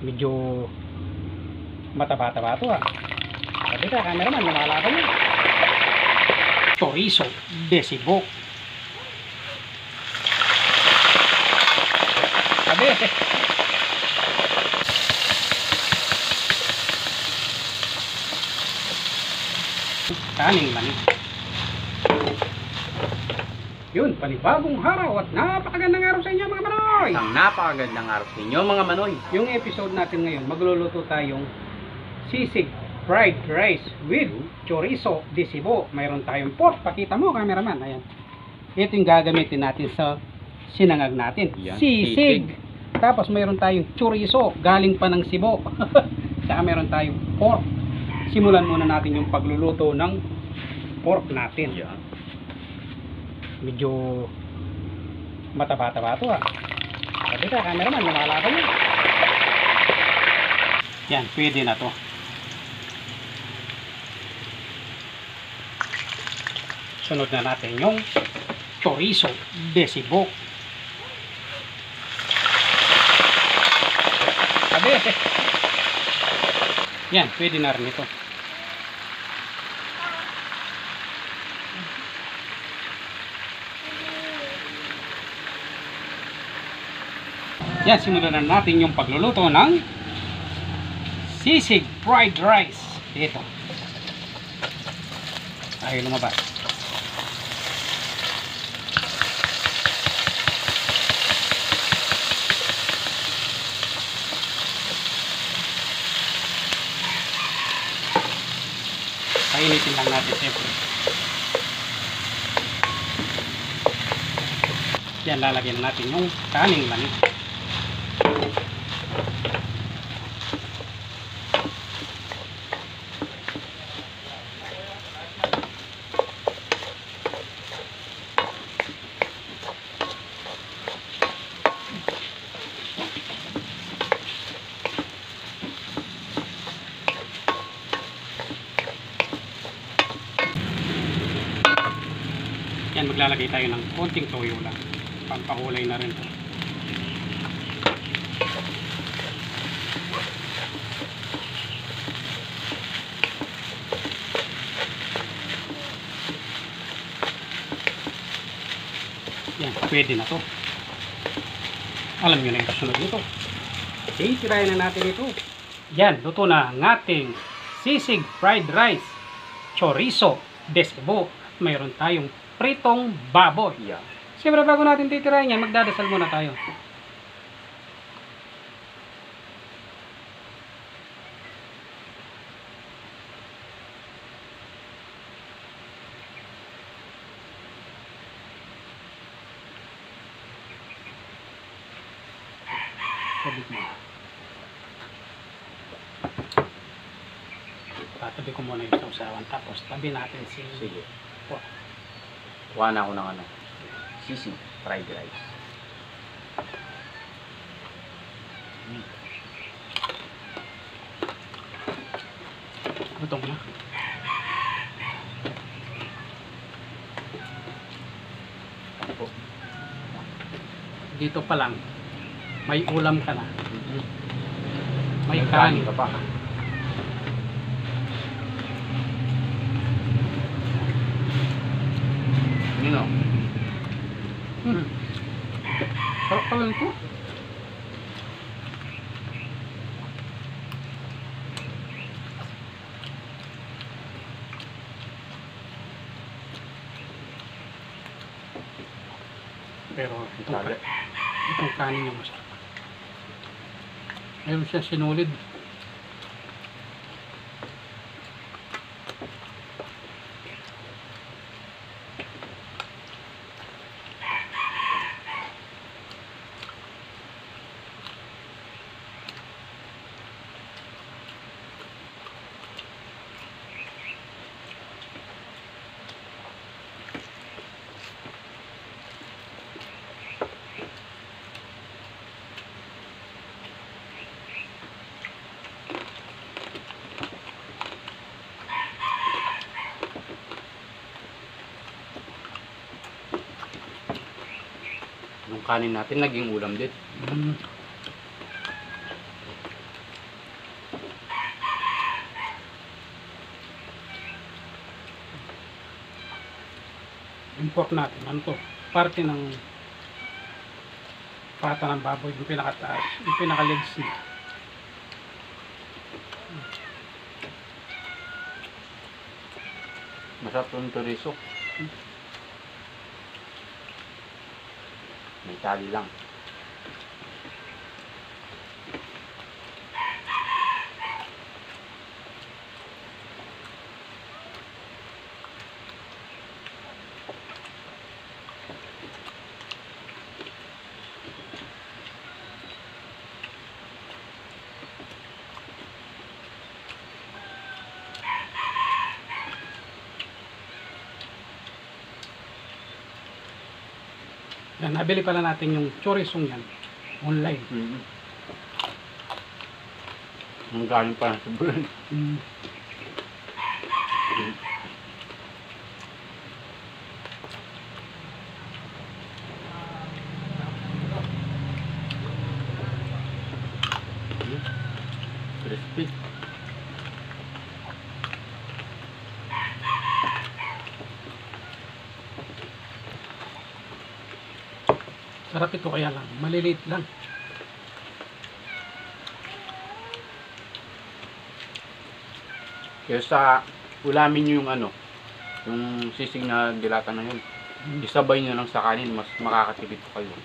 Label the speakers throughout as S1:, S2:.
S1: Medyo mataba-taba ito ha. Sabi ka, cameraman, lumalaban yun. Chorizo de Cebu. Sabi kaning mani. Yun, panibagong araw at napakagandang araw sa inyo mga manoy.
S2: Isang napakagandang araw sa inyo mga manoy.
S1: Yung episode natin ngayon, magluluto tayong sisig fried rice with chorizo de Cebu. Mayroon tayong pork. Pakita mo, cameraman. Ayan. Ito yung gagamitin natin sa sinangag natin.
S2: Yan,
S1: Sisig. Tapos mayroon tayong chorizo. Galing pa ng Cebu. Saka mayroon tayong pork. Simulan muna natin yung pagluluto ng pork natin.
S2: Yan.
S1: Medyo mataba-taba ito ha. Sabi ka, cameraman, lumalaban yun. Yan, pwede na to. Sunod na natin yung chorizo de Cebu. Sabi yan, pwede na rin ito. Yan, simulan na natin yung pagluluto ng sisig fried rice. Ito. Ayaw lumabas. Painitin lang natin siyempre. Yan, lalagyan natin yung kaning mani. Yan, maglalagay tayo ng konting toyo lang. Pampakulay na rin to. Yan, pwede na to. Alam nyo na yung kasunod nito. Okay, tirayan na natin ito. Yan, luto na ang ating sisig fried rice chorizo de Cebu. Mayroon tayong pritong baboy.
S2: Yan.
S1: Siyempre bago natin titirahin yan, magdadasal muna tayo. Sabit mo. Tatabi ko muna yung sausawan, tapos tabi natin si...
S2: Sige.
S1: Oh.
S2: Kuha na ako ng ano. Sisig fried rice.
S1: Gutom na.
S2: Opo.
S1: Dito pa lang, may ulam ka na. May
S2: May
S1: kanin.
S2: ka pa. Yun o.
S1: Sarap pala nito. Pero itong kanin yung masarap. Meron siya sinulid.
S2: Yung kanin natin naging ulam din.
S1: Yung pork natin, ano to? Parte ng pata ng baboy, yung pinakataas, yung pinaka-legs niya.
S2: Masarap yung chorizo. May tali lang.
S1: Yan, nabili pala natin yung chorizong yan online.
S2: Ang galing pa sa brand. Crispy.
S1: Sarap ito kaya lang, maliliit lang.
S2: Kaya sa ulamin nyo yung ano, yung sisig na dilata na yun. Isabay nyo lang sa kanin, mas makakatipid po kayo.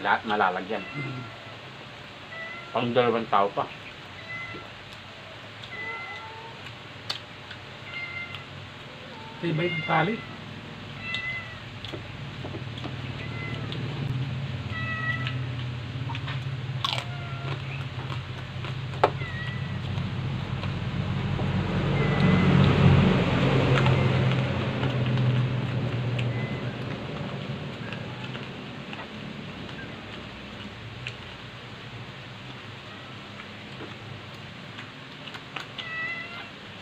S2: Lahat malalagyan. Pang 2 tao pa.
S1: Tibay ng tali.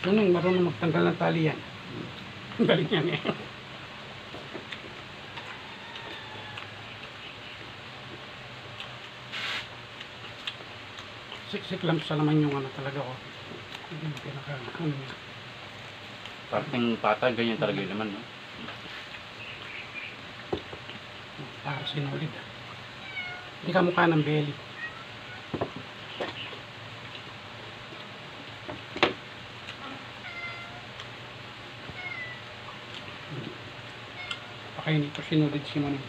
S1: Ano, marunong magtanggal ng tali yan. Ang galing yan eh. Siksik lang sa laman yung ano talaga ko. Hindi yung pinaka ano niya.
S2: Parting pata, ganyan talaga yung laman, no?
S1: Para sinulid. Hindi ka mukha ng belly. Kaya nito sinulid si Maning.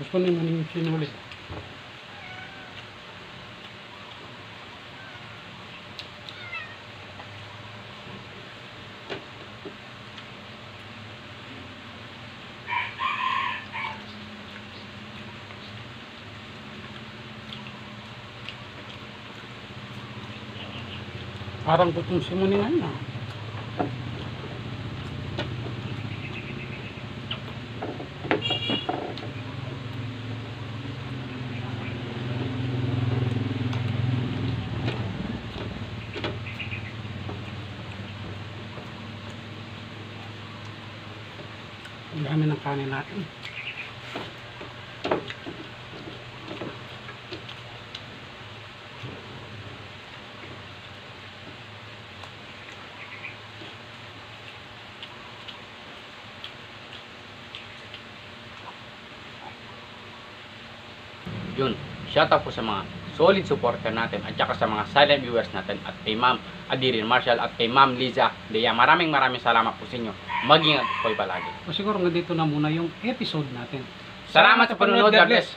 S1: Gusto ni Maning sinulid. Parang gutom si Maning ngayon ah. Ang dami ng kanin natin.
S2: Yun, shout out po sa mga solid supporter natin at saka sa mga silent viewers natin at kay Ma'am Adirin Marshall at kay Ma'am Liza Dea. Maraming salamat po sa inyo. Mag-ingat po kayo palagi.
S1: O siguro nga dito na muna yung episode natin.
S2: Salamat sa panonood. God bless.